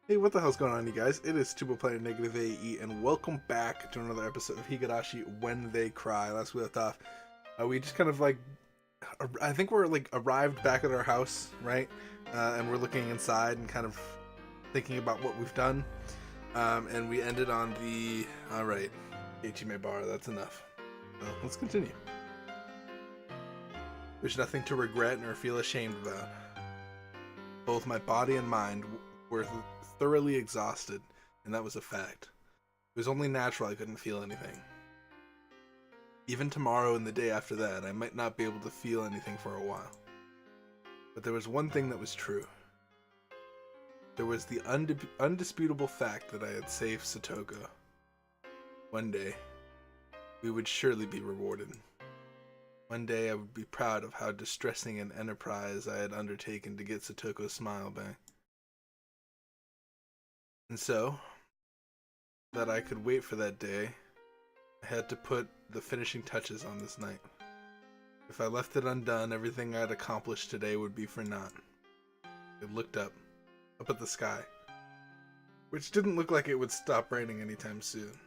Hey, what the hell's going on, you guys? It is Tuba Player NegativeAE, and welcome back to another episode of Higurashi When They Cry. Last we left off, we just kind of I think we're like arrived back at our house, right? And we're looking inside and kind of thinking about what we've done. And we ended on the, alright, Ichime Bar, that's enough. Let's continue. There's nothing to regret or feel ashamed about. Both my body and mind were thoroughly exhausted, and that was a fact. It was only natural I couldn't feel anything. Even tomorrow and the day after that, I might not be able to feel anything for a while. But there was one thing that was true. There was the undisputable fact that I had saved Satoko. One day, we would surely be rewarded. One day I would be proud of how distressing an enterprise I had undertaken to get Satoko's smile back. And so, that I could wait for that day, I had to put the finishing touches on this night. If I left it undone, everything I had accomplished today would be for naught. I looked up at the sky, which didn't look like it would stop raining anytime soon.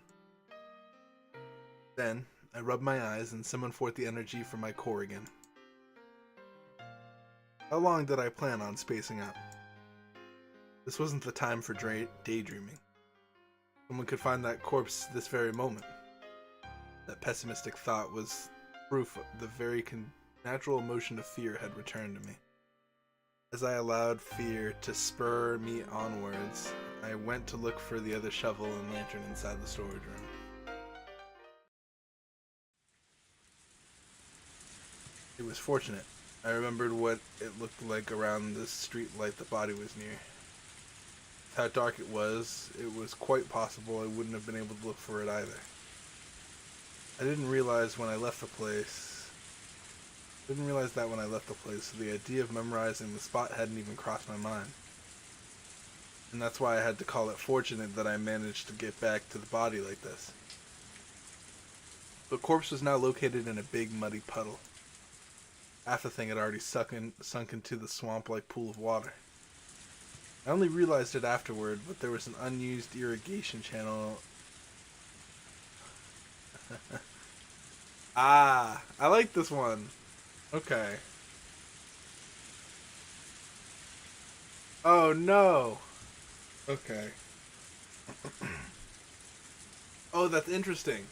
Then, I rubbed my eyes and summoned forth the energy from my core again. How long did I plan on spacing out? This wasn't the time for daydreaming. Someone could find that corpse this very moment. That pessimistic thought was proof the very natural emotion of fear had returned to me. As I allowed fear to spur me onwards, I went to look for the other shovel and lantern inside the storage room. It was fortunate. I remembered what it looked like around the street light the body was near. How dark it was quite possible I wouldn't have been able to look for it either. I didn't realize that when I left the place, so the idea of memorizing the spot hadn't even crossed my mind. And that's why I had to call it fortunate that I managed to get back to the body like this. The corpse was now located in a big muddy puddle. Half the thing had already sunk into the swamp-like pool of water. I only realized it afterward, but there was an unused irrigation channel. I like this one. Okay. Oh no. Okay. Oh, that's interesting.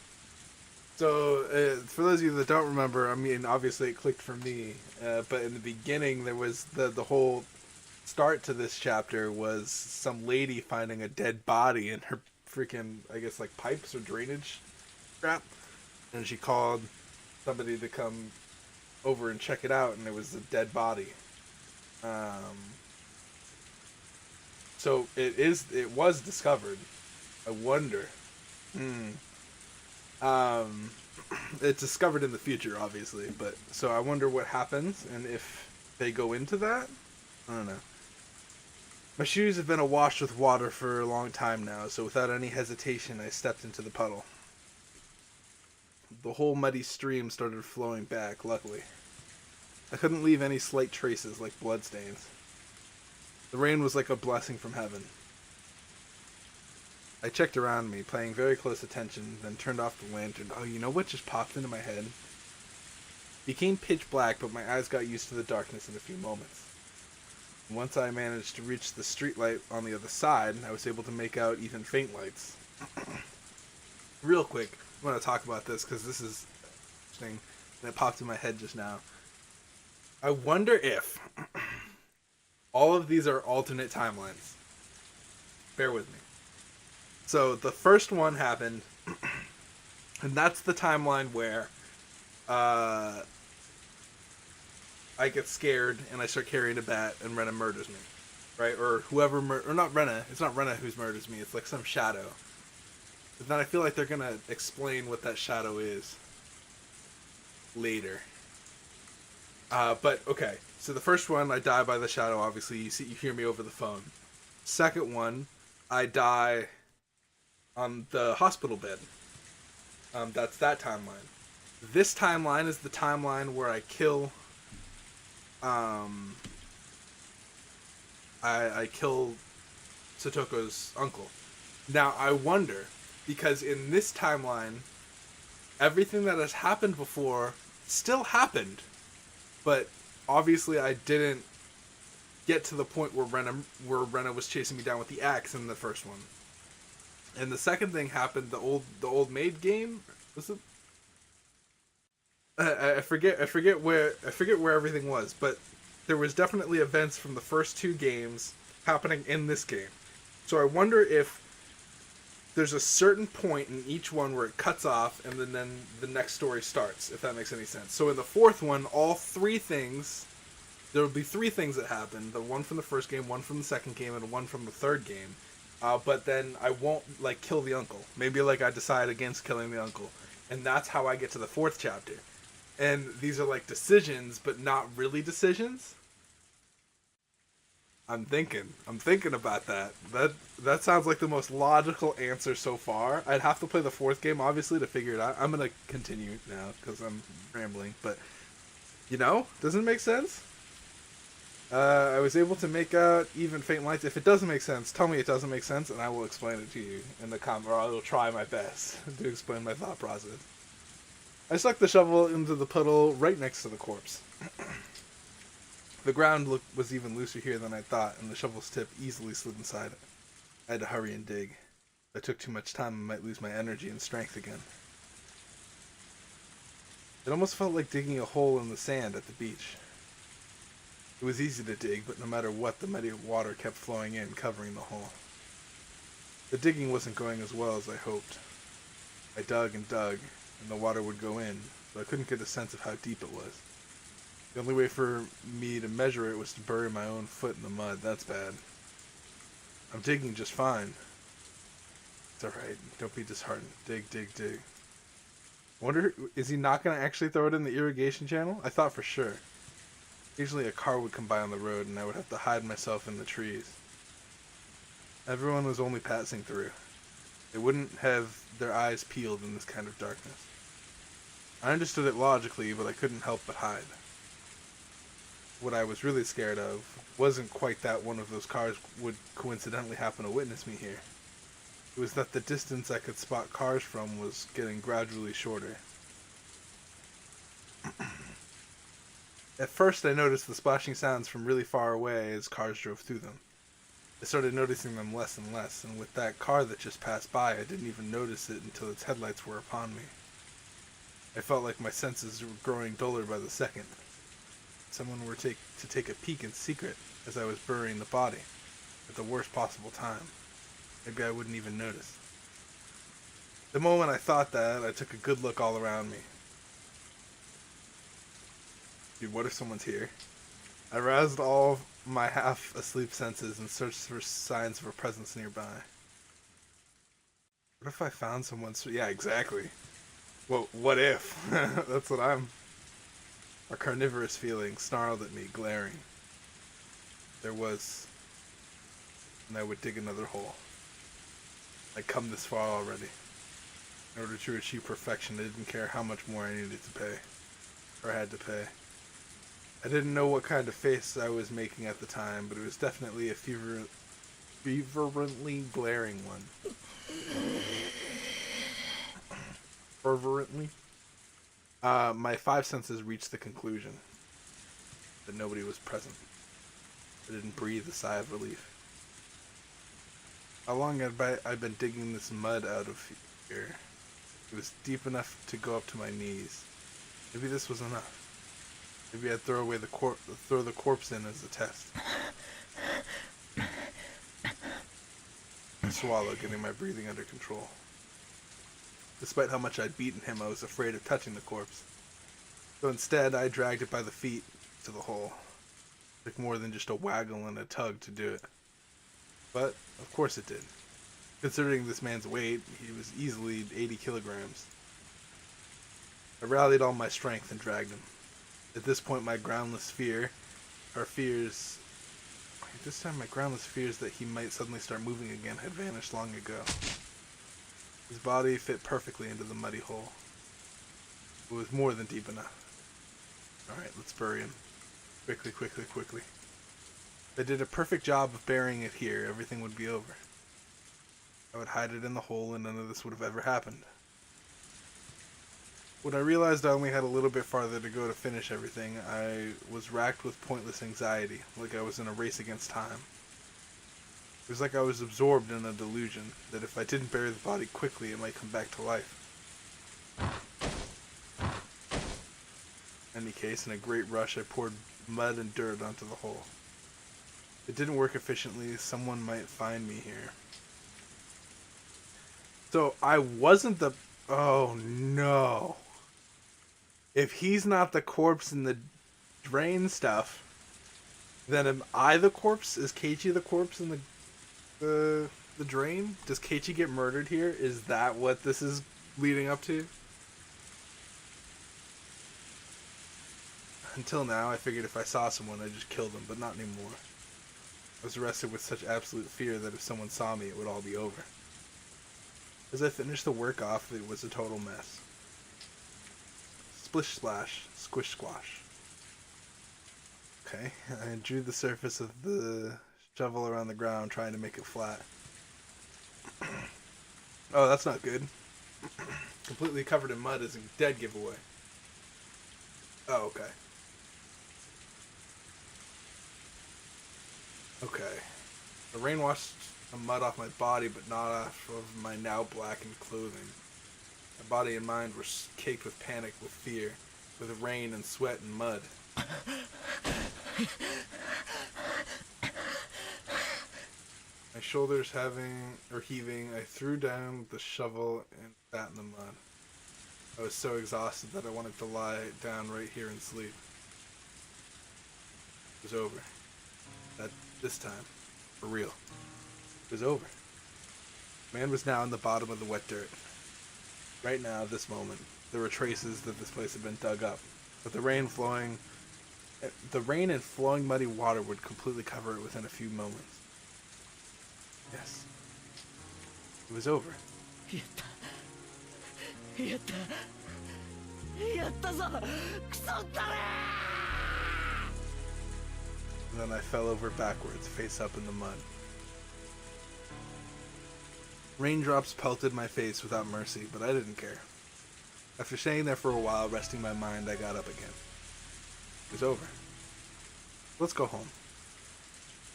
So, for those of you that don't remember, I mean, obviously it clicked for me, but in the beginning there was the whole start to this chapter was some lady finding a dead body in her freaking, I guess, like pipes or drainage crap, and she called somebody to come over and check it out, and it was a dead body. So it was discovered. I wonder. It's discovered in the future, obviously, but so I wonder what happens and if they go into that. I don't know. My shoes have been awash with water for a long time now, so without any hesitation, I stepped into the puddle. The whole muddy stream started flowing back, luckily. I couldn't leave any slight traces like bloodstains. The rain was like a blessing from heaven. I checked around me, paying very close attention, then turned off the lantern. Oh, you know what just popped into my head? It became pitch black, but my eyes got used to the darkness in a few moments. Once I managed to reach the streetlight on the other side, I was able to make out even faint lights. Real quick, I want to talk about this because this is interesting, and it popped in my head just now. I wonder if all of these are alternate timelines. Bear with me. So the first one happened, and that's the timeline where I get scared and I start carrying a bat and Rena murders me, right? Or whoever, or not Rena. It's not Rena who murders me. It's like some shadow. But then I feel like they're gonna explain what that shadow is later. But okay. So the first one, I die by the shadow. Obviously, you hear me over the phone. Second one, I die on the hospital bed. That's that timeline. This timeline is the timeline where I kill I kill Satoko's uncle. Now, I wonder, because in this timeline, everything that has happened before still happened, but obviously I didn't get to the point where Rena was chasing me down with the axe in the first one. And the second thing happened, the old maid game, was it? I forget where everything was, but there was definitely events from the first two games happening in this game. So I wonder if there's a certain point in each one where it cuts off and then the next story starts, if that makes any sense. So in the fourth one, there will be three things that happen. The one from the first game, one from the second game, and one from the third game. But then I won't, kill the uncle. Maybe, I decide against killing the uncle. And that's how I get to the fourth chapter. And these are, decisions, but not really decisions. I'm thinking about that. That sounds like the most logical answer so far. I'd have to play the fourth game, obviously, to figure it out. I'm going to continue now, because I'm rambling. But, doesn't it make sense? I was able to make out even faint lights. If it doesn't make sense, tell me it doesn't make sense, and I will explain it to you in the comment, or I will try my best to explain my thought process. I stuck the shovel into the puddle right next to the corpse. The ground was even looser here than I thought, and the shovel's tip easily slid inside it. I had to hurry and dig. If I took too much time, I might lose my energy and strength again. It almost felt like digging a hole in the sand at the beach. It was easy to dig, but no matter what, the muddy water kept flowing in, covering the hole. The digging wasn't going as well as I hoped. I dug and dug, and the water would go in, but I couldn't get a sense of how deep it was. The only way for me to measure it was to bury my own foot in the mud. That's bad. I'm digging just fine. It's alright. Don't be disheartened. Dig, dig, dig. Wonder, is he not going to actually throw it in the irrigation channel? I thought for sure. Usually a car would come by on the road and I would have to hide myself in the trees. Everyone was only passing through. They wouldn't have their eyes peeled in this kind of darkness. I understood it logically, but I couldn't help but hide. What I was really scared of wasn't quite that one of those cars would coincidentally happen to witness me here. It was that the distance I could spot cars from was getting gradually shorter. At first I noticed the splashing sounds from really far away as cars drove through them. I started noticing them less and less, and with that car that just passed by, I didn't even notice it until its headlights were upon me. I felt like my senses were growing duller by the second. Someone were to take a peek in secret as I was burying the body, at the worst possible time. Maybe I wouldn't even notice. The moment I thought that, I took a good look all around me. Dude, what if someone's here? I roused all of my half-asleep senses and searched for signs of a presence nearby. What if I found someone? Yeah, exactly. Well, what if? That's what I'm... A carnivorous feeling snarled at me, glaring. There was... And I would dig another hole. I'd come this far already. In order to achieve perfection, I didn't care how much more I needed to pay. Or had to pay. I didn't know what kind of face I was making at the time, but it was definitely a fervently glaring one. Fervently? My five senses reached the conclusion that nobody was present. I didn't breathe a sigh of relief. How long had I been digging this mud out of here? It was deep enough to go up to my knees. Maybe this was enough. Maybe I'd throw the corpse in as a test. I swallowed, getting my breathing under control. Despite how much I'd beaten him, I was afraid of touching the corpse. So instead, I dragged it by the feet to the hole. It took more than just a waggle and a tug to do it. But, of course it did. Considering this man's weight, he was easily 80 kilograms. I rallied all my strength and dragged him. At this point, my groundless fears that he might suddenly start moving again had vanished long ago. His body fit perfectly into the muddy hole. It was more than deep enough. Alright, let's bury him. Quickly, quickly, quickly. If I did a perfect job of burying it here, everything would be over. I would hide it in the hole and none of this would have ever happened. When I realized I only had a little bit farther to go to finish everything, I was racked with pointless anxiety, like I was in a race against time. It was like I was absorbed in a delusion, that if I didn't bury the body quickly, it might come back to life. In any case, in a great rush, I poured mud and dirt onto the hole. If it didn't work efficiently, someone might find me here. So, I wasn't the... Oh, no. If he's not the corpse in the drain stuff, then am I the corpse? Is Keiichi the corpse in the drain? Does Keiichi get murdered here? Is that what this is leading up to? Until now, I figured if I saw someone, I'd just kill them, but not anymore. I was arrested with such absolute fear that if someone saw me, it would all be over. As I finished the work off, it was a total mess. Splish splash, squish squash. Okay, I drew the surface of the shovel around the ground, trying to make it flat. Oh, that's not good. Completely covered in mud is a dead giveaway. Oh, okay. Okay. The rain washed the mud off my body, but not off of my now blackened clothing. My body and mind were caked with panic, with fear, with rain and sweat and mud. My shoulders heaving, I threw down the shovel and sat in the mud. I was so exhausted that I wanted to lie down right here and sleep. It was over. This time, for real. It was over. Man was now in the bottom of the wet dirt. Right now, this moment, there were traces that this place had been dug up, but the rain and flowing muddy water would completely cover it within a few moments. Yes. It was over. And then I fell over backwards, face up in the mud. Raindrops pelted my face without mercy, but I didn't care. After staying there for a while, resting my mind, I got up again. It was over. Let's go home.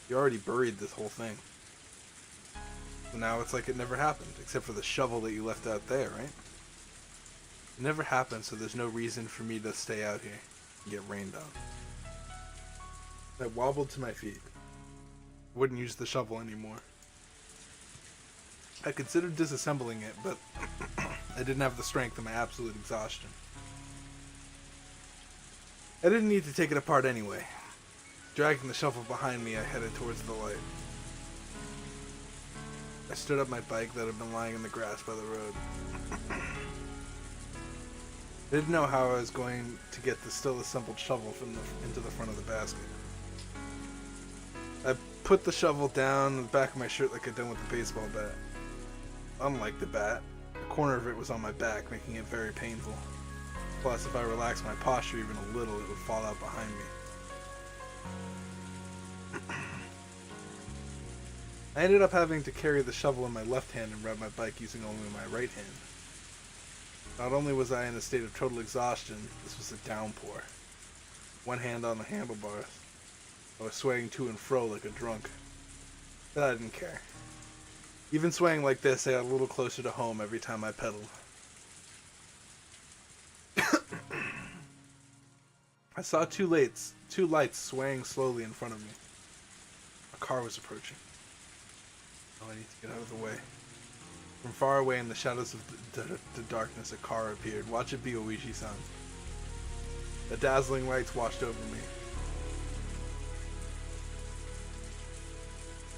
You already buried this whole thing. So now it's like it never happened, except for the shovel that you left out there, right? It never happened, so there's no reason for me to stay out here and get rained on. I wobbled to my feet. I wouldn't use the shovel anymore. I considered disassembling it, but I didn't have the strength in my absolute exhaustion. I didn't need to take it apart anyway. Dragging the shovel behind me, I headed towards the light. I stood up my bike that had been lying in the grass by the road. I didn't know how I was going to get the still assembled shovel into the front of the basket. I put the shovel down the back of my shirt like I'd done with the baseball bat. Unlike the bat, the corner of it was on my back, making it very painful. Plus, if I relaxed my posture even a little, it would fall out behind me. I ended up having to carry the shovel in my left hand and ride my bike using only my right hand. Not only was I in a state of total exhaustion, this was a downpour. One hand on the handlebars. I was swaying to and fro like a drunk. But I didn't care. Even swaying like this, I got a little closer to home every time I pedaled. I saw two lights swaying slowly in front of me. A car was approaching. Oh, I need to get out of the way. From far away in the shadows of the darkness, a car appeared. Watch it be Oishi-san. The dazzling lights washed over me.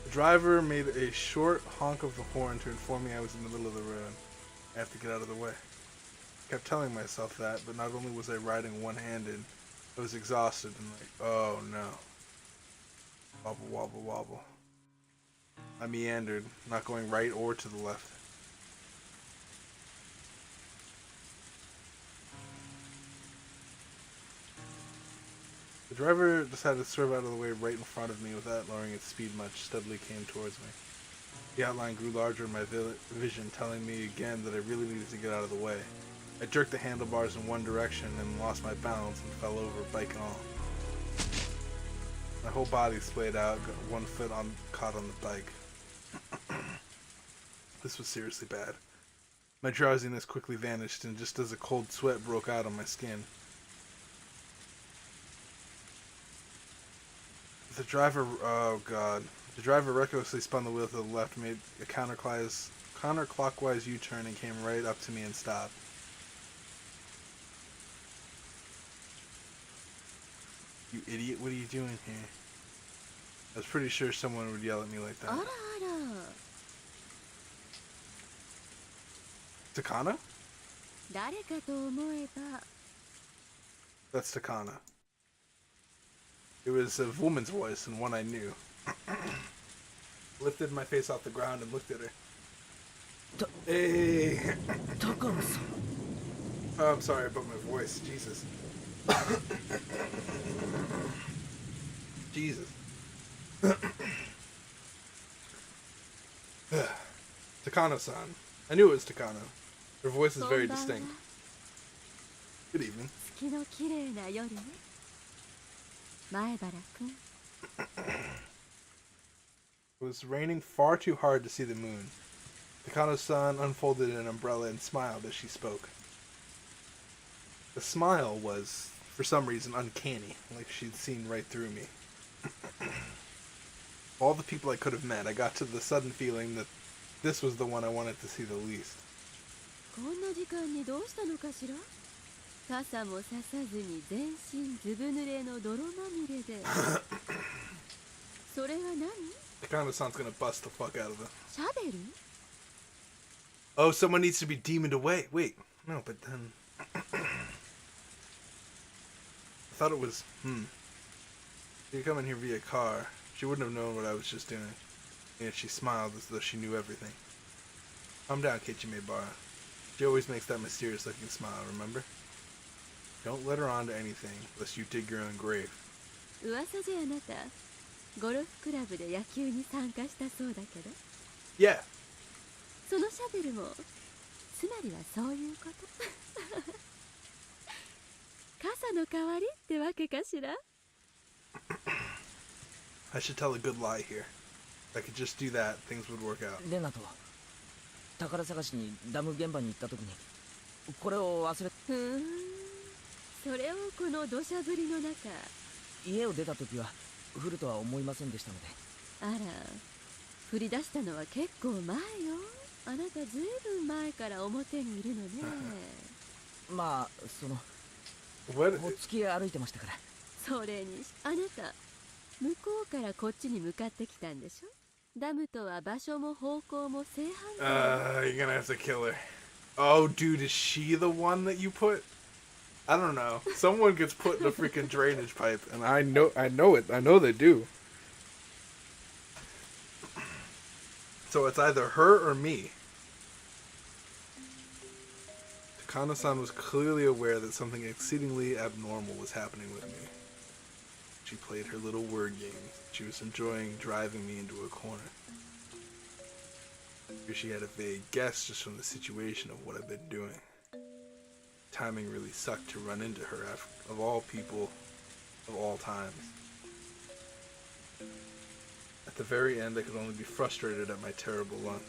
The driver made a short honk of the horn to inform me I was in the middle of the road. I have to get out of the way. I kept telling myself that, but not only was I riding one-handed, I was exhausted and like, oh no. Wobble, wobble, wobble. I meandered, not going right or to the left. The driver decided to swerve out of the way right in front of me without lowering its speed much, steadily came towards me. The outline grew larger in my vision, telling me again that I really needed to get out of the way. I jerked the handlebars in one direction and lost my balance and fell over, bike and all. My whole body splayed out, one foot caught on the bike. This was seriously bad. My drowsiness quickly vanished, and just as a cold sweat broke out on my skin. The driver recklessly spun the wheel to the left, made a counterclockwise U-turn, and came right up to me and stopped. You idiot, what are you doing here? I was pretty sure someone would yell at me like that. Takana? That's Takana. It was a woman's voice and one I knew. Lifted my face off the ground and looked at her. Hey! Oh, I'm sorry about my voice. Jesus. Jesus. Takano-san. I knew it was Takano. Her voice is very distinct. Good evening. It was raining far too hard to see the moon. Takano-san unfolded an umbrella and smiled as she spoke. The smile was, for some reason, uncanny, like she'd seen right through me. All the people I could have met, I got to the sudden feeling that this was the one I wanted to see the least. Takano-san's gonna bust the fuck out of them. Oh, someone needs to be demoned away. Wait, no, but then... I thought it was, She could come in here via car. She wouldn't have known what I was just doing. And she smiled as though she knew everything. Calm down, Kichimebara. She always makes that mysterious looking smile, remember? Don't let her on to anything, lest you dig your own grave. Yeah. I should tell a good lie here. If I could just do that, things would work out. 宝探しにダム現場に行った時にこれを忘れそれをこの土砂降りの中家を出た時は降るとは思いませんでしたのであら降り出したのは結構前よあなたずいぶん前から表にいるのねまあそのほっつき歩いてましたからそれにあなた向こうからこっちに向かってきたんでしょ You're gonna have to kill her. Oh, dude, is she the one that you put? I don't know. Someone gets put in a freaking drainage pipe, and I know it. I know they do. So it's either her or me. Takano-san was clearly aware that something exceedingly abnormal was happening with me. She played her little word game. She was enjoying driving me into a corner. She had a vague guess just from the situation of what I've been doing. Timing really sucked to run into her, of all people, of all times. At the very end, I could only be frustrated at my terrible luck.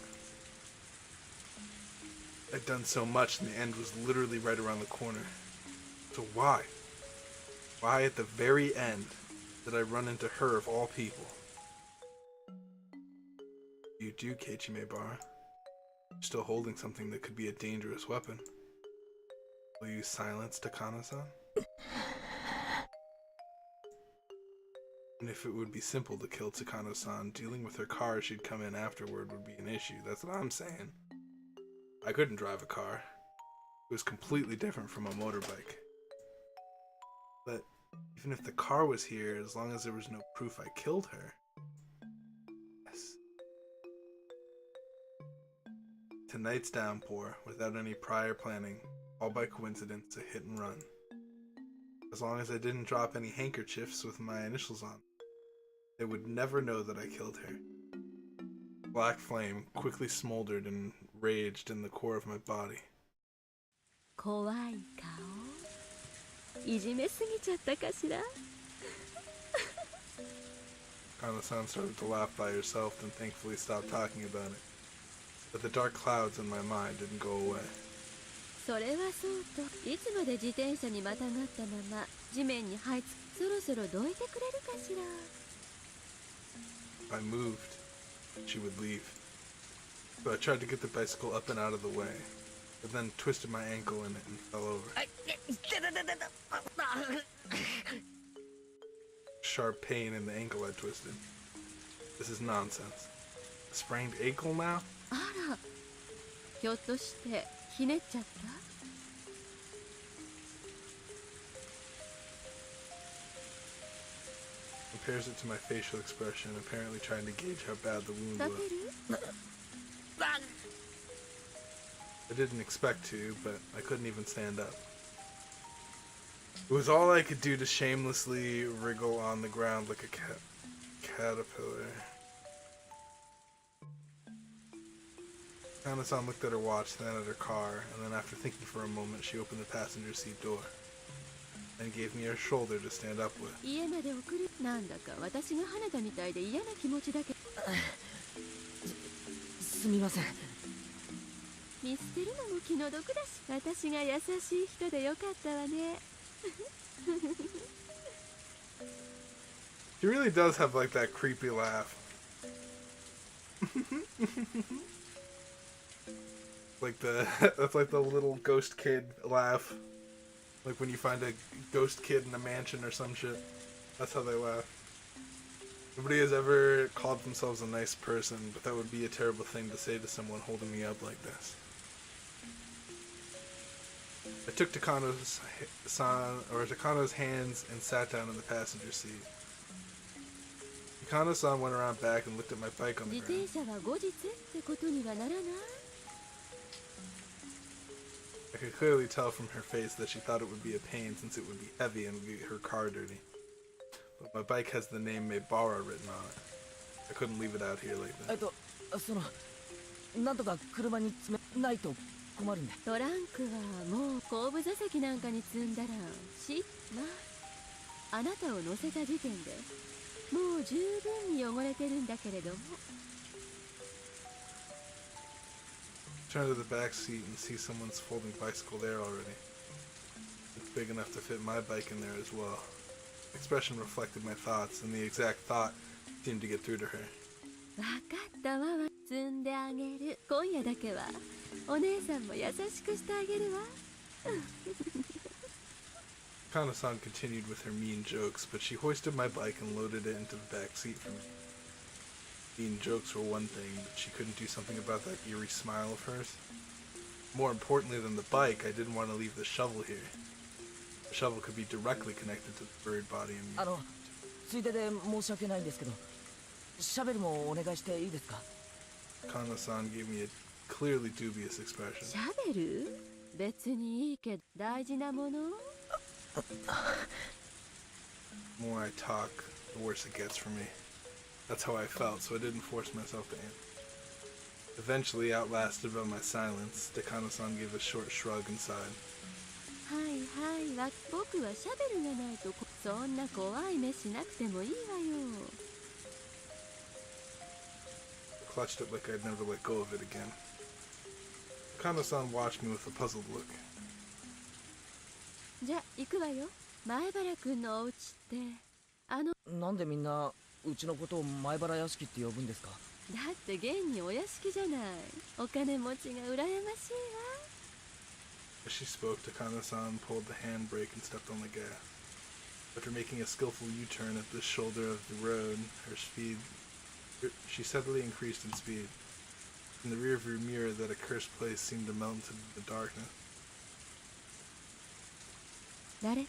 I'd done so much and the end was literally right around the corner. So why? Why at the very end did I run into her of all people? You do, Kichimebara. You're still holding something that could be a dangerous weapon. Will you silence Takano-san? And if it would be simple to kill Takano-san, dealing with her car as she'd come in afterward would be an issue. That's what I'm saying. I couldn't drive a car. It was completely different from a motorbike. But even if the car was here, as long as there was no proof I killed her. Yes. Tonight's downpour, without any prior planning, all by coincidence, a hit and run. As long as I didn't drop any handkerchiefs with my initials on, they would never know that I killed her. Black flame quickly smoldered and raged in the core of my body. 怖い顔いじめすぎちゃったかしら Kana-san started to laugh by herself and thankfully stopped talking about it. But the dark clouds in my mind didn't go away. それはそうといつまで自転車にまたがったまま地面に這いつそろそろどいてくれるかしら If I moved, she would leave. So I tried to get the bicycle up and out of the way, but then twisted my ankle in it and fell over. Sharp pain in the ankle I twisted. This is nonsense. A sprained ankle now? あらひょっとしてひねっちゃった Compares it to my facial expression, apparently trying to gauge how bad the wound 立 was. てる I didn't expect to, but I couldn't even stand up. It was all I could do to shamelessly wriggle on the ground like a caterpillar. Kana-san looked at her watch, then at her car, and then after thinking for a moment, she opened the passenger seat door and gave me her shoulder to stand up with. 家まで送るなんだか私が跳ねたみたいで嫌な気持ちだけどすみません。見捨てるのも気の毒だし私が優しい人でよかったわね She really does have like that creepy laugh. Like that's like the little ghost kid laugh. Like when you find a ghost kid in a mansion or some shit. That's how they laugh. Nobody has ever called themselves a nice person, but that would be a terrible thing to say to someone holding me up like this. I took Takano's hands and sat down in the passenger seat. Takano-san went around back and looked at my bike on the 自 ground. 転車は後日ってことにはならない I could clearly tell from her face that she thought it would be a pain since it would be heavy and would get her car dirty. But my bike has the name Maebara written on it. I couldn't leave it out here like that. なんとか車に詰めないと困るんで。トランクはもう後部座席なんかに積んだらまああなたを乗せた時点でもう十分に汚れてるんだけれども Turn to the back seat and see someone's folding bicycle there already. It's big enough to fit my bike in there as well. Expression reflected my thoughts, and the exact thought seemed to get through to her. わかったわ積んであげる今夜だけはお姉さんも優しくしてあげるわ Kana-san continued with her mean jokes, but she hoisted my bike and loaded it into the back seat for me. Mean jokes were one thing, but she couldn't do something about that eerie smile of hers. More importantly than the bike, I didn't want to leave the shovel here. The shovel could be directly connected to the bird body and me. ついでで申し訳ないんですけど、シャベルもお願いしていいですか？ Kana-san gave me a clearly dubious expression. シャベル別にいいけど大事なもの The more I talk, the worse it gets for me. That's how I felt, so I didn't force myself to answer. Eventually, outlasted by my silence, Takano-san gave a short shrug and sighed. はいはい僕はシャベルがないとそんな怖い目しなくてもいいわよ I clutched it like I'd never let go of it again. Takano-san watched me with a puzzled look. じゃ行くわよ前原くんのお家ってなんでみんなうちのことを前原屋敷って呼ぶんですか？だって現にお屋敷じゃないお金持ちが羨ましいわ As she spoke, Takano-san pulled the handbrake and stepped on the gas. After making a skillful U-turn at the shoulder of the road, she steadily increased in speed. In the rearview mirror, that accursed place seemed to melt into the darkness. 慣れ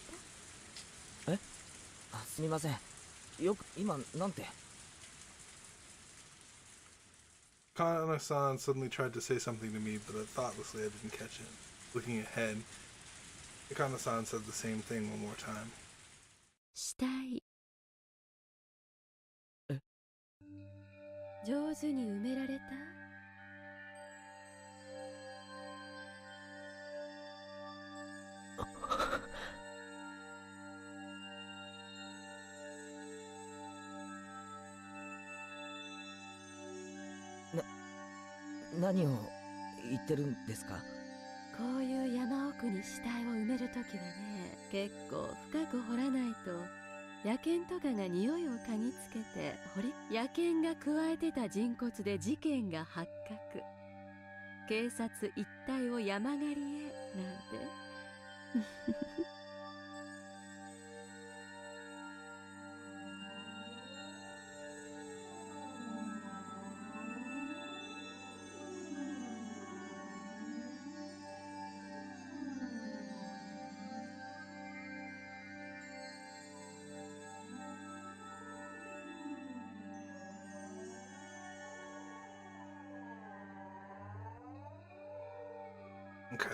たすみません。よく今なんて。Kana-san suddenly tried to say something to me, but thoughtlessly I didn't catch it. Looking ahead, Ikana-san said the same thing one more time. したい。え？上手に埋められた？何を言ってるんですか？こういう山奥に死体を埋めるときはね、結構深く掘らないと野犬とかが匂いを嗅ぎつけて野犬が加えてた人骨で事件が発覚。警察一帯を山狩りへなんて。Okay.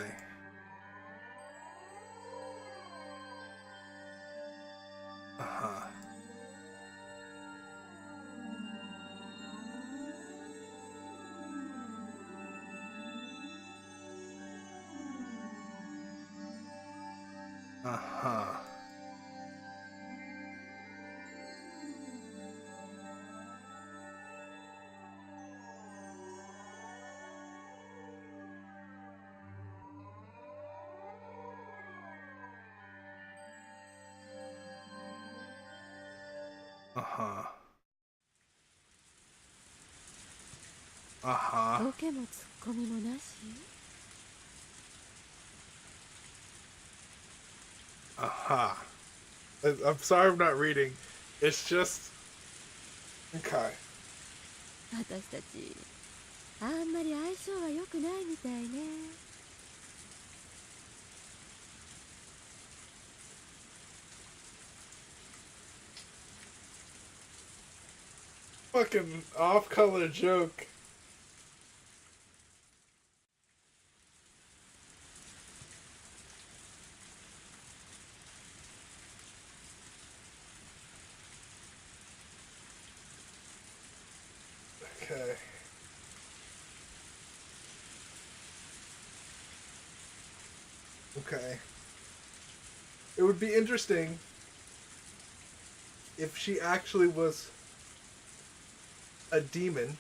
Uh-huh. Uh-huh. Uh-huh. Uh-huh. ボケもツッコミもなし。Uh-huh. I'm sorry I'm not reading. It's just... Okay. 私たちあんまり相性は良くないみたいね。Fucking off-color joke. Okay. Okay. It would be interesting if she actually was a demon,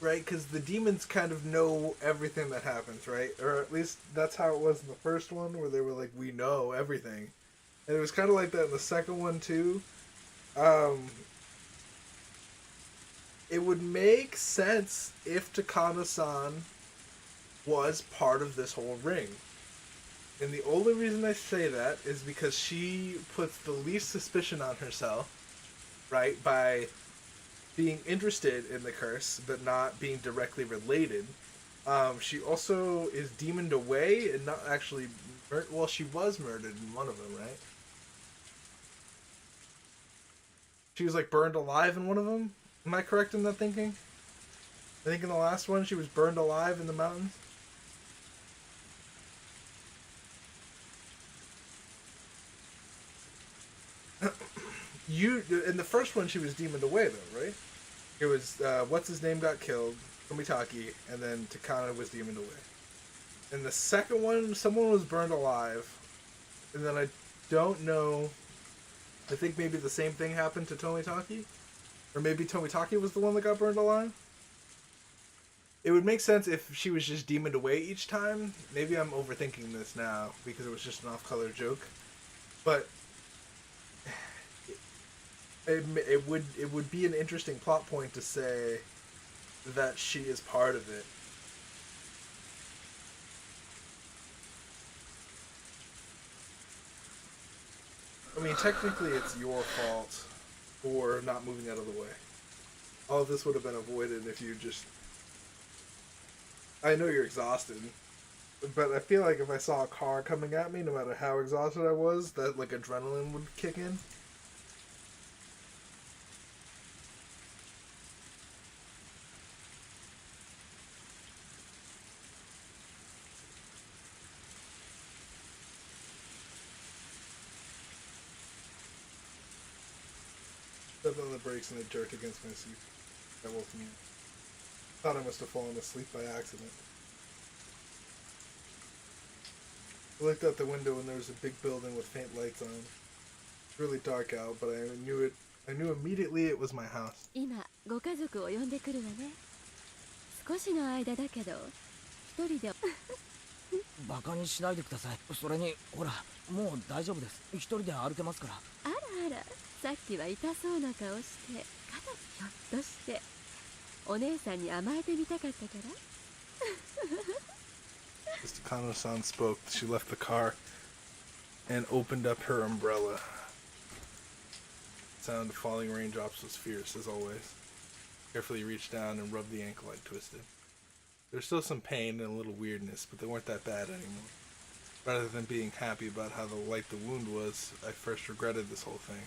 right? Because the demons kind of know everything that happens, right? Or at least that's how it was in the first one, where they were like, we know everything. And it was kind of like that in the second one, too. It would make sense if Takana-san was part of this whole ring. And the only reason I say that is because she puts the least suspicion on herself, right, by being interested in the curse, but not being directly related. She also is demoned away and not actually... well, she was murdered in one of them, right? She was, like, burned alive in one of them? Am I correct in that thinking? I think in the last one she was burned alive in the mountains. In the first one she was demoned away though, right? It was what's his name got killed, Tomitaki, and then Takana was demoned away. In the second one, someone was burned alive, and then I don't know. I think maybe the same thing happened to Tomitaki, or maybe Tomitaki was the one that got burned alive. It would make sense if she was just demoned away each time. Maybe I'm overthinking this now because it was just an off-color joke, but it would be an interesting plot point to say that she is part of it. I mean, technically it's your fault for not moving out of the way. All of this would have been avoided if you just... I know you're exhausted, but I feel like if I saw a car coming at me, no matter how exhausted I was, that like adrenaline would kick in. Stepped on the brakes and they jerked against my seat. That woke me up. Thought I must have fallen asleep by accident. I looked out the window and there was a big building with faint lights on. It's really dark out, but I knew immediately it was my house. 今ご家族を呼んでくるわね。少しの間だけど一人で。バカにしないでください。それにほら、もう大丈夫です。一人で歩けますから。あらあら、さっきは痛そうな顔して肩ひょっとしてお姉さんに甘えてみたかったから。As Takano-san spoke, she left the car and opened up her umbrella. The sound of falling raindrops was fierce, as always. Carefully reached down and rubbed the ankle I'd twisted. There was still some pain and a little weirdness, but they weren't that bad anymore. Rather than being happy about how light the wound was, I first regretted this whole thing.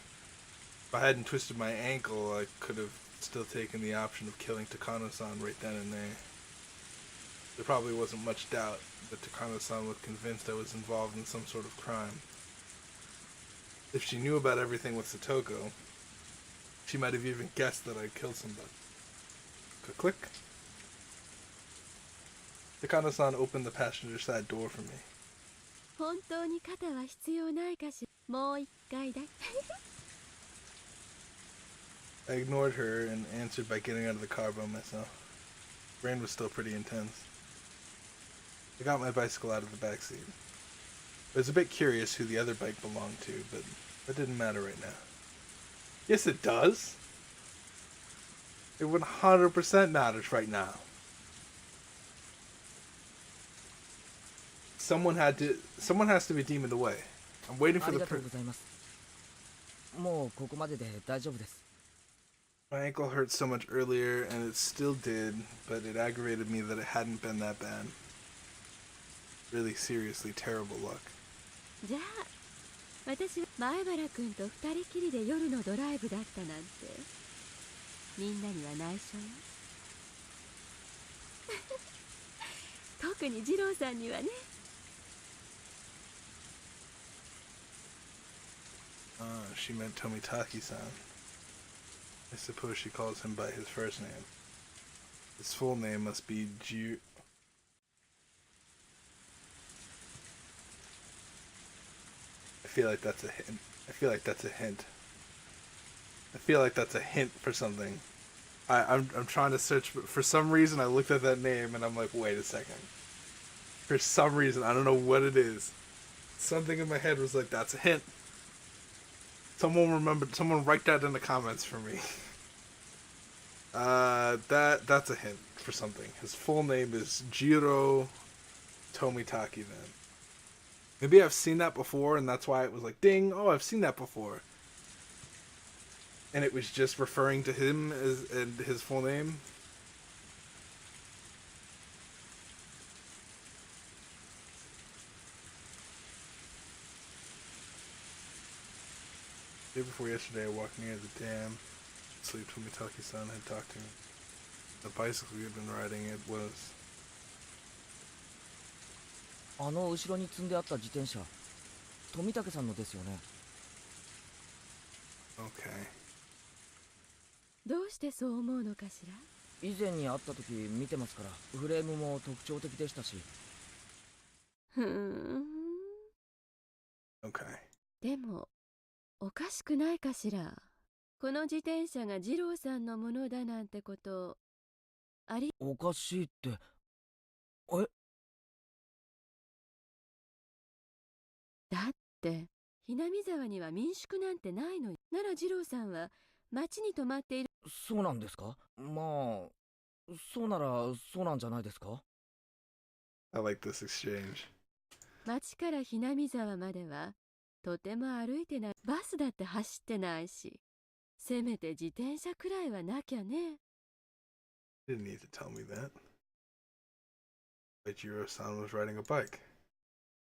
If I hadn't twisted my ankle, I could have still taken the option of killing Takano-san right then and there. There probably wasn't much doubt that Takano-san was convinced I was involved in some sort of crime. If she knew about everything with Satoko, she might have even guessed that I'd killed somebody. Click. Takano-san opened the passenger side door for me. 本当に肩は必要ないかしら。もう一回だ。I ignored her and answered by getting out of the car by myself. Rain was still pretty intense. I got my bicycle out of the back seat. I was a bit curious who the other bike belonged to, but that didn't matter right now. Yes, it does. It 100% matters right now. Someone has to be deeming the way. I'm waiting for the ありがとうございます。もうここまでで大丈夫です。My ankle hurt so much earlier, and it still did, but it aggravated me that it hadn't been that bad. Really seriously terrible luck. じゃあ私は前原君と二人きりで夜のドライブだったなんてみんなには内緒よ。特に二郎さんにはね。She meant Tomitaki-san. I suppose she calls him by his first name. His full name must be I feel like that's a hint. I feel like that's a hint. I feel like that's a hint for something. I'm trying to search, but for some reason I looked at that name and I'm like, wait a second. For some reason, I don't know what it is. Something in my head was like, that's a hint. Someone write that in the comments for me. That's a hint for something. His full name is Jiro Tomitaki then. Maybe I've seen that before and that's why it was like, ding, oh, I've seen that before. And it was just referring to him as and his full name. The day before yesterday, I walked near the dam. Sleep Tomitaki-san had talked to me. The bicycle we had been riding, it was. あの後ろに積んであった自転車、富武さんのですよね。Okay. どうしてそう思うのかしら。以前に会った時見てますから、フレームも特徴的でしたし。ふーん。Okay. でもおかしくないかしら。この自転車が二郎さんのものだなんてことあり。おかしいって。え？だってひなみ沢には民宿なんてないのよ。なら二郎さんは町に泊まっている。そうなんですか？まあ、そうならそうなんじゃないですか？ I like this exchange. 町からひなみ沢まではとても歩いてない。バスだって走ってないし、せめて自転車くらいはなきゃね。Didn't need to tell me that. But Jiro-san was riding a bike.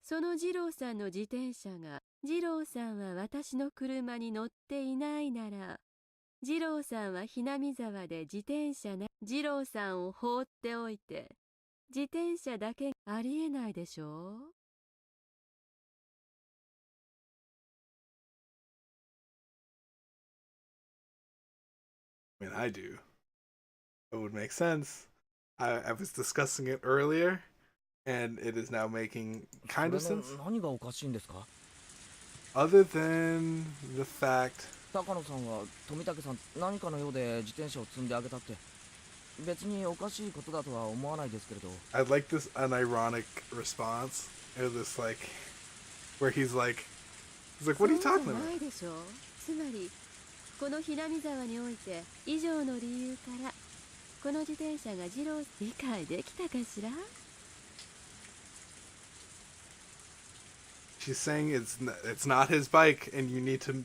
その二郎さんの自転車が、二郎さんは私の車に乗っていないなら、二郎さんはひなみ沢で自転車な、二郎さんを放っておいて、自転車だけありえないでしょう。I mean, I do. It would make sense. I was discussing it earlier, and it is now making kind of それの sense. 何がおかしいんですか？ Other than the fact 高野さんは富武さん何かのようで自転車を積んであげたって別におかしいことだとは思わないですけれど。 I like this unironic response. Or this like where he's like what are you そう talking じゃ about? ないでしょう。つまりこのひなみ沢において以上の理由からこの自転車が二郎理解できたかしら？ She's saying it's not his bike, and you need to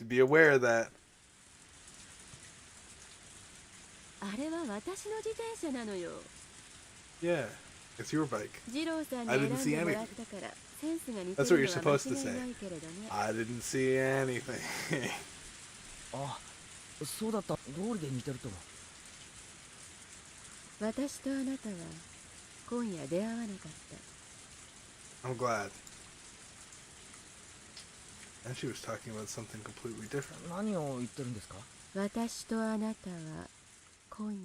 be aware that あれは私の自転車なのよ。 yeah, it's your bike. 二郎さんに I 選 didn't ん see でもら anything. ったからセンスが似て That's what る you're のは supposed to 間違 say. いないけれどね。 I didn't see anything. あ、そうだった。通りで似てると。私とあなたは今夜出会わなかった。 I'm glad. And she was talking about something completely different. 何を言ってるんですか？私とあなたは今夜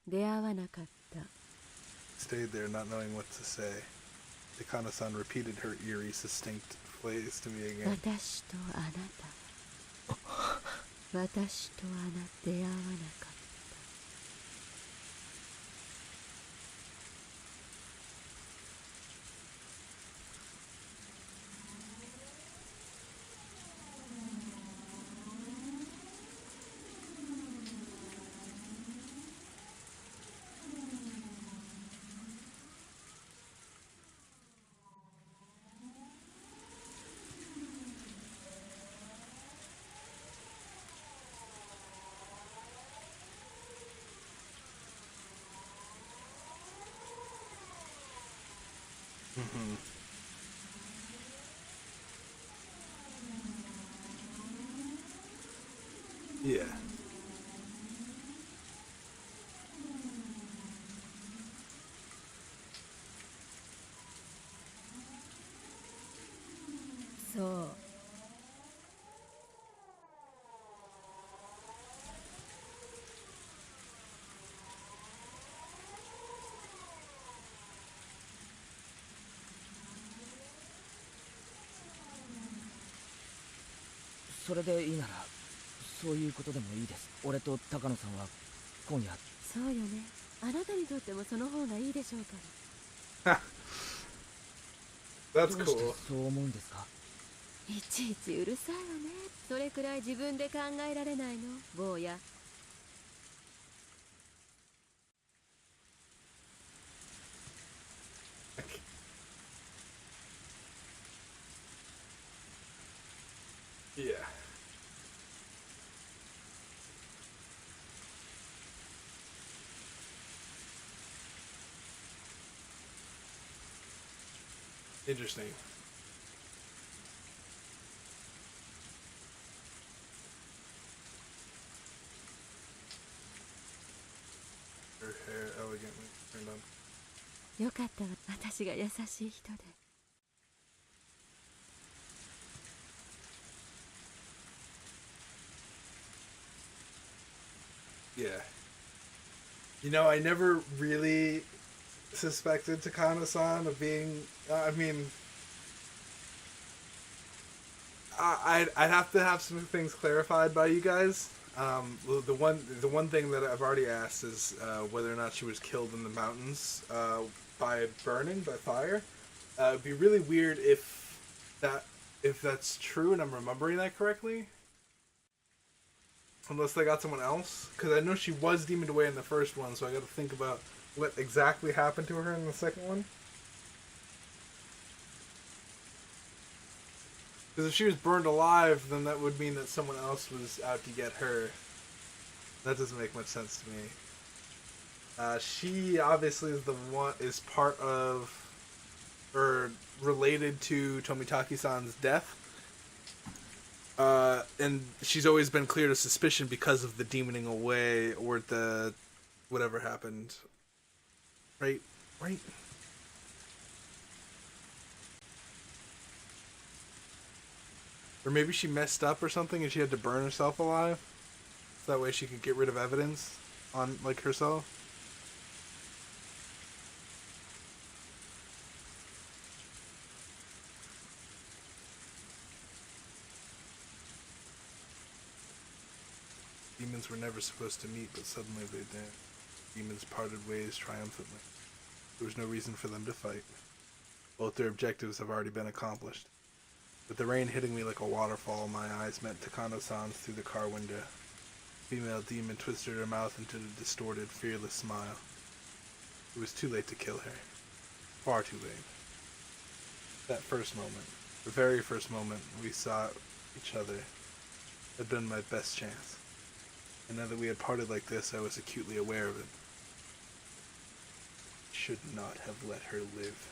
出会わなかった。 Stayed there not knowing what to say. Takano-san repeated her eerie, succinct phrase to me again. 私とあなたは私とあなた出会わなかった。 Yeah.そう。 それでいいならそういうことでもいいです。俺と高野さんは今夜。そうよね。あなたにとってもその方がいいでしょうから。 That's どうして cool. そう思うんですか？いちいちうるさいわね。それくらい自分で考えられないの、坊や。 Yeah. Interesting. Her hair elegantly turned on. よかったわ、私が優しい人で。 Yeah. You know, I never really suspected Takano-san of being. I mean, I'd have to have some things clarified by you guys. The one thing that I've already asked is whether or not she was killed in the mountains by burning, by fire. It'd be really weird if that's true and I'm remembering that correctly. Unless they got someone else, because I know she was demoned away in the first one, so I got to think about what exactly happened to her in the second one. Because if she was burned alive, then that would mean that someone else was out to get her. That doesn't make much sense to me. She obviously is part of, or related to Tomitaki-san's death. And she's always been clear to suspicion because of the demoning away or the whatever happened. Right? Right? Or maybe she messed up or something and she had to burn herself alive? So that way she could get rid of evidence on, like, herself. Demons were never supposed to meet, but suddenly they did. Demons parted ways triumphantly. There was no reason for them to fight. Both their objectives have already been accomplished. With the rain hitting me like a waterfall, my eyes met Takano-san's through the car window. The female demon twisted her mouth into a distorted, fearless smile. It was too late to kill her. Far too late. That first moment, the very first moment we saw each other, had been my best chance. And now that we had parted like this, I was acutely aware of it. I should not have let her live.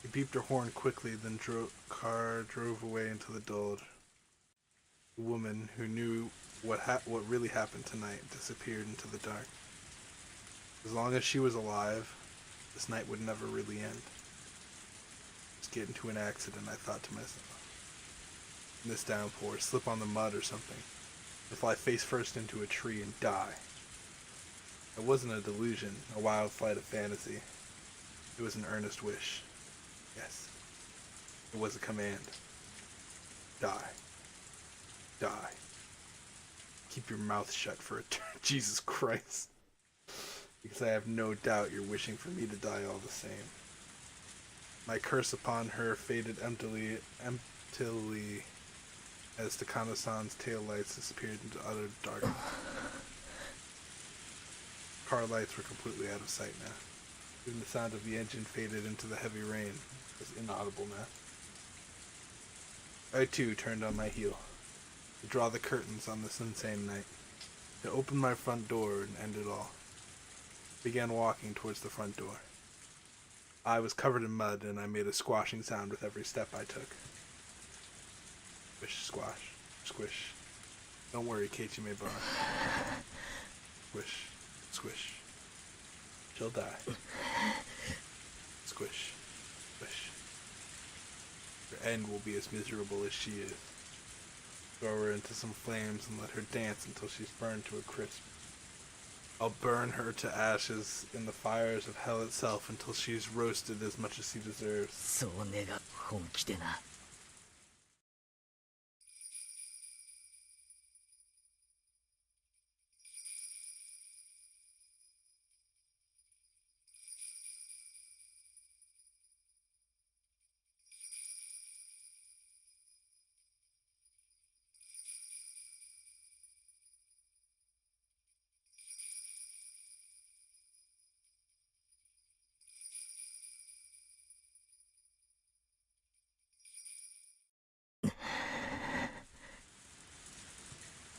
He beeped her horn quickly, then car drove away into the dull. The woman, who knew what really happened tonight, disappeared into the dark. As long as she was alive, this night would never really end. Just get into an accident, I thought to myself. In this downpour, slip on the mud or something. To fly face first into a tree and die. It wasn't a delusion, a wild flight of fantasy. It was an earnest wish. Yes. It was a command. Die. Die. Keep your mouth shut for Jesus Christ. Because I have no doubt you're wishing for me to die all the same. My curse upon her faded emptily as Takano-san's taillights disappeared into utter darkness. Car lights were completely out of sight now. Even the sound of the engine faded into the heavy rain. It was inaudible now. I too turned on my heel. To draw the curtains on this insane night. To open my front door and end it all. I began walking towards the front door. I was covered in mud and I made a squashing sound with every step I took. Squish, squash, squish. Don't worry, Katie may bar. Squish, squish. She'll die. Squish, squish. Her end will be as miserable as she is. Throw her into some flames and let her dance until she's burned to a crisp. I'll burn her to ashes in the fires of hell itself until she's roasted as much as she deserves. そう願う本気でな。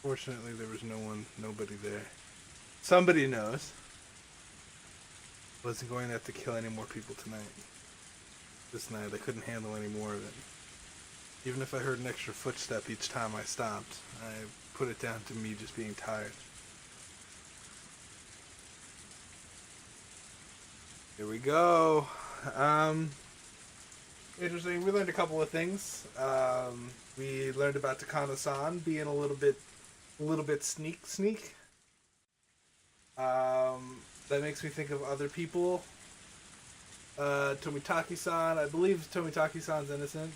Fortunately, there was nobody there. Somebody knows. Wasn't going to have to kill any more people tonight. This night, I couldn't handle any more of it. Even if I heard an extra footstep each time I stopped, I put it down to me just being tired. Here we go. Interesting. We learned a couple of things. We learned about Takano-san being a little bit sneak. That makes me think of other people. Tomitaki-san. I believe Tomitaki-san's innocent.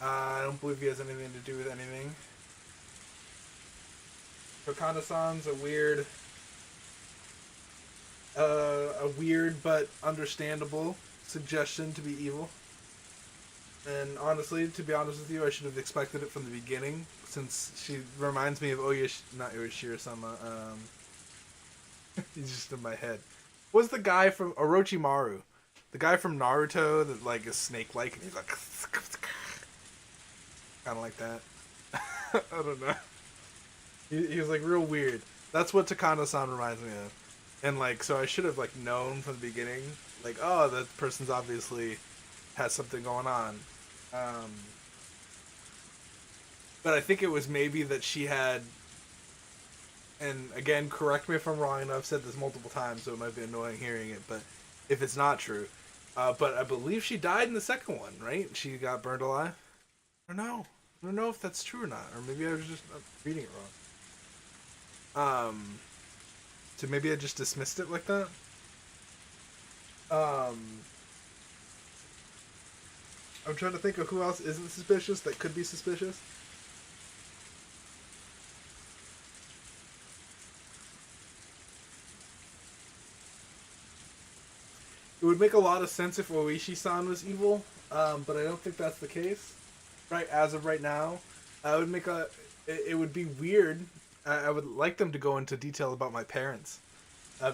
I don't believe he has anything to do with anything. Takano-san's a weird but understandable suggestion to be evil. And honestly, to be honest with you, I should have expected it from the beginning, since she reminds me of not Oyoshiro-sama, he's just in my head. What's the guy from Orochimaru? The guy from Naruto that like is snake-like and he's like kind of like that. I don't know. He was like real weird. That's what Takano-san reminds me of. And like, so I should have like known from the beginning, like, oh, that person's obviously has something going on. But I think it was maybe that she had, and again, correct me if I'm wrong, and I've said this multiple times, so it might be annoying hearing it, but if it's not true, but I believe she died in the second one, right? She got burned alive? Or no? I don't know if that's true or not, or maybe I was just reading it wrong. So maybe I just dismissed it like that. I'm trying to think of who else isn't suspicious that could be suspicious. It would make a lot of sense if Oishi-san was evil, but I don't think that's the case. Right, as of right now, it would be weird. I would like them to go into detail about my parents,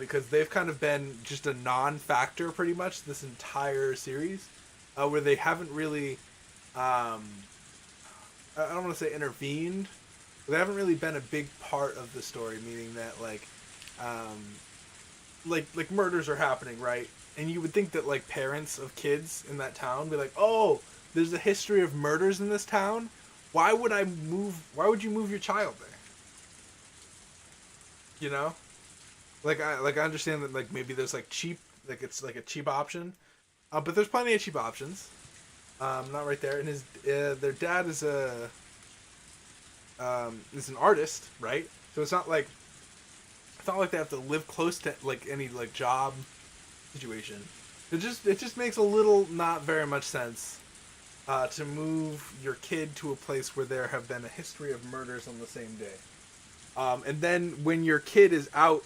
because they've kind of been just a non-factor pretty much this entire series, where they haven't really, I don't want to say intervened, but they haven't really been a big part of the story, meaning that like murders are happening, right? And you would think that like parents of kids in that town be like, oh, there's a history of murders in this town. Why would you move your child there? You know, I understand that like maybe there's like cheap, like it's like a cheap option, but there's plenty of cheap options. Not right there. And their dad is an artist, right? So it's not like they have to live close to like any like job situation. It just makes a little not very much sense to move your kid to a place where there have been a history of murders on the same day. And then when your kid is out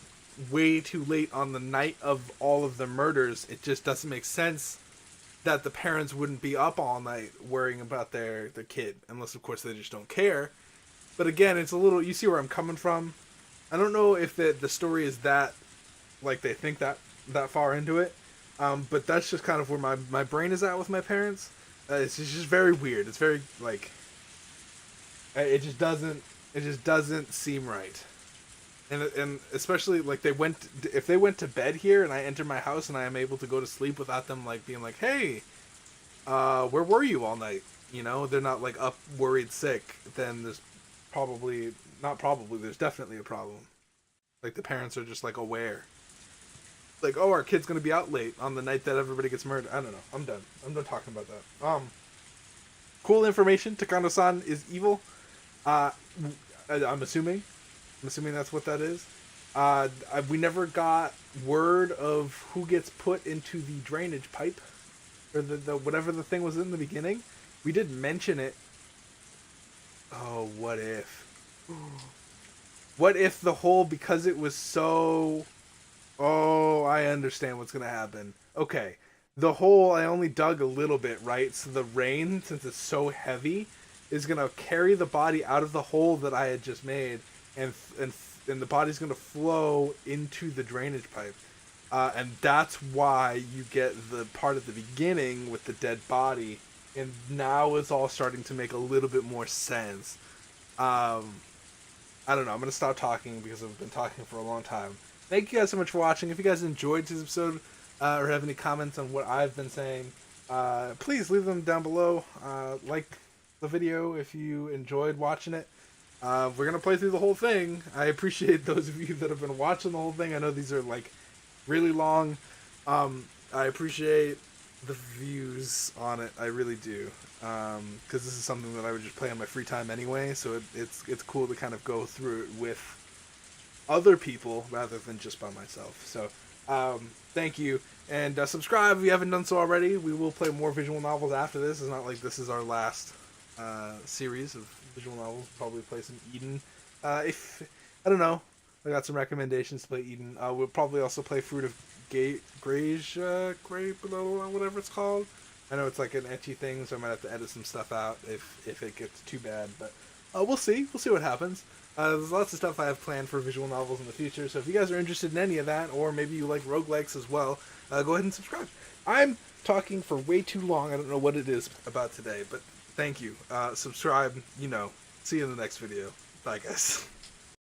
way too late on the night of all of the murders, it just doesn't make sense that the parents wouldn't be up all night worrying about their kid, unless of course they just don't care. But again, it's a little, you see where I'm coming from. I don't know if the story is that, like they think that far into it, but that's just kind of where my brain is at with my parents. It's just very weird. It's very like, it just doesn't seem right. And especially like if they went to bed here and I enter my house and I am able to go to sleep without them like being like, hey, where were you all night? You know, they're not like up worried sick, then there's there's definitely a problem. Like the parents are just like aware. Like, oh, our kid's gonna be out late on the night that everybody gets murdered. I don't know. I'm done talking about that. Cool information. Takano-san is evil. I'm assuming that's what that is. We never got word of who gets put into the drainage pipe, or the whatever the thing was in the beginning. We did mention it. Oh, what if? What if the hole, because it was so... Oh, I understand what's gonna happen. Okay, the hole, I only dug a little bit, right? So the rain, since it's so heavy, is gonna carry the body out of the hole that I had just made, and the body's gonna flow into the drainage pipe. And that's why you get the part at the beginning with the dead body, and now it's all starting to make a little bit more sense. I don't know, I'm gonna stop talking because I've been talking for a long time. Thank you guys so much for watching. If you guys enjoyed this episode, or have any comments on what I've been saying, please leave them down below. Like the video if you enjoyed watching it. We're going to play through the whole thing. I appreciate those of you that have been watching the whole thing. I know these are like really long. I appreciate the views on it. I really do. Because this is something that I would just play on my free time anyway. So it's cool to kind of go through it with other people rather than just by myself. So thank you, and subscribe if you haven't done so already. We will play more visual novels after this. It's not like this is our last series of visual novels. Probably play some Eden. If I don't know, I got some recommendations to play Eden. We'll probably also play Fruit of Grape, whatever it's called. I know it's like an ecchi thing, so I might have to edit some stuff out if it gets too bad, but we'll see what happens. There's lots of stuff I have planned for visual novels in the future, so if you guys are interested in any of that, or maybe you like roguelikes as well, go ahead and subscribe. I'm talking for way too long. I don't know what it is about today, but thank you. Subscribe, see you in the next video. Bye, guys.